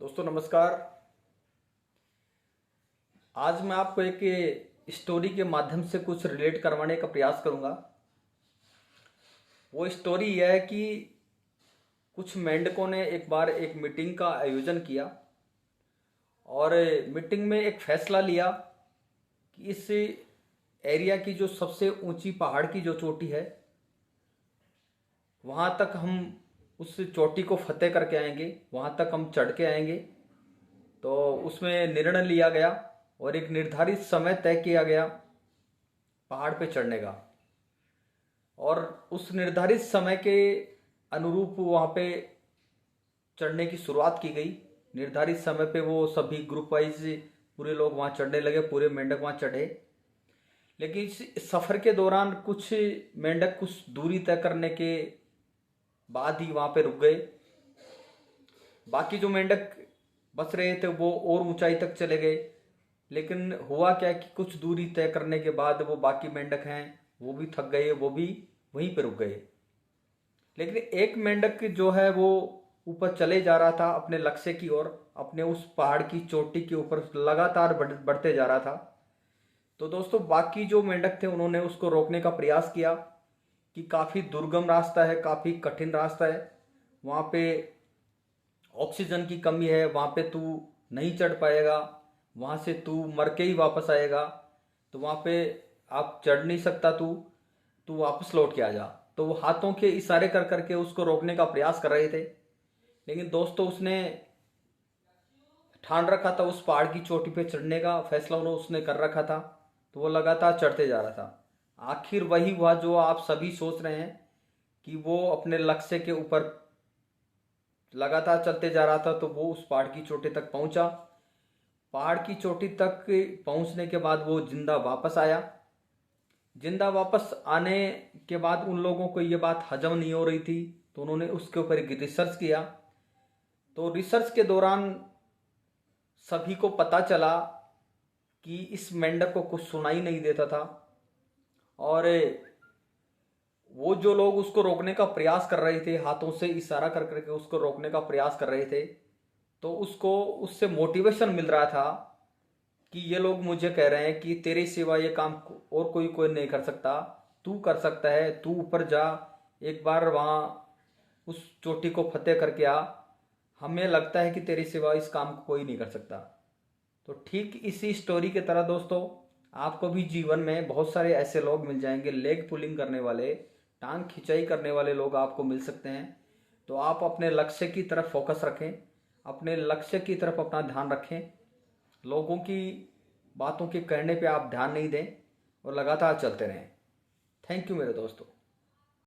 दोस्तों नमस्कार। आज मैं आपको एक स्टोरी के माध्यम से कुछ रिलेट करवाने का प्रयास करूंगा। वो स्टोरी यह है कि कुछ मेंढकों ने एक बार एक मीटिंग का आयोजन किया और मीटिंग में एक फैसला लिया कि इस एरिया की जो सबसे ऊंची पहाड़ की जो चोटी है वहाँ तक हम उस चोटी को फतेह करके आएंगे, वहाँ तक हम चढ़ के आएंगे। तो उसमें निर्णय लिया गया और एक निर्धारित समय तय किया गया पहाड़ पे चढ़ने का। और उस निर्धारित समय के अनुरूप वहाँ पे चढ़ने की शुरुआत की गई। निर्धारित समय पे वो सभी ग्रुप वाइज पूरे लोग वहाँ चढ़ने लगे, पूरे मेंढक वहाँ चढ़े। लेकिन इस सफ़र के दौरान कुछ मेंढक कुछ दूरी तय करने के बाद ही वहाँ पे रुक गए। बाकी जो मेंढक बच रहे थे वो और ऊंचाई तक चले गए। लेकिन हुआ क्या कि कुछ दूरी तय करने के बाद वो बाकी मेंढक हैं वो भी थक गए, वो भी वहीं पर रुक गए। लेकिन एक मेंढक जो है वो ऊपर चले जा रहा था अपने लक्ष्य की ओर, अपने उस पहाड़ की चोटी के ऊपर लगातार बढ़ते जा रहा था। तो दोस्तों बाकी जो मेंढक थे उन्होंने उसको रोकने का प्रयास किया कि काफ़ी दुर्गम रास्ता है, काफ़ी कठिन रास्ता है, वहाँ पे ऑक्सीजन की कमी है, वहाँ पे तू नहीं चढ़ पाएगा, वहाँ से तू मर के ही वापस आएगा, तो वहाँ पे आप चढ़ नहीं सकता, तू तू वापस लौट के आ जा। तो वो हाथों के इशारे कर करके उसको रोकने का प्रयास कर रहे थे। लेकिन दोस्तों उसने ठान रखा था, उस पहाड़ की चोटी पे चढ़ने का फैसला उसने कर रखा था। तो वो लगातार चढ़ते जा रहा था। आखिर वही हुआ जो आप सभी सोच रहे हैं कि वो अपने लक्ष्य के ऊपर लगातार चलते जा रहा था। तो वो उस पहाड़ की चोटी तक पहुंचा। पहाड़ की चोटी तक पहुंचने के बाद वो जिंदा वापस आया। जिंदा वापस आने के बाद उन लोगों को ये बात हजम नहीं हो रही थी, तो उन्होंने उसके ऊपर एक रिसर्च किया। तो रिसर्च के दौरान सभी को पता चला कि इस मेंढक को कुछ सुनाई नहीं देता था और वो जो लोग उसको रोकने का प्रयास कर रहे थे, हाथों से इशारा कर करके उसको रोकने का प्रयास कर रहे थे, तो उसको उससे मोटिवेशन मिल रहा था कि ये लोग मुझे कह रहे हैं कि तेरे सिवा ये काम और कोई नहीं कर सकता, तू कर सकता है, तू ऊपर जा, एक बार वहाँ उस चोटी को फतेह करके आ, हमें लगता है कि तेरे सिवा इस काम को कोई नहीं कर सकता। तो ठीक इसी स्टोरी की तरह दोस्तों आपको भी जीवन में बहुत सारे ऐसे लोग मिल जाएंगे, लेग पुलिंग करने वाले, टांग खिंचाई करने वाले लोग आपको मिल सकते हैं। तो आप अपने लक्ष्य की तरफ फोकस रखें, अपने लक्ष्य की तरफ अपना ध्यान रखें। लोगों की बातों के कहने पे आप ध्यान नहीं दें और लगातार चलते रहें। थैंक यू मेरे दोस्तों।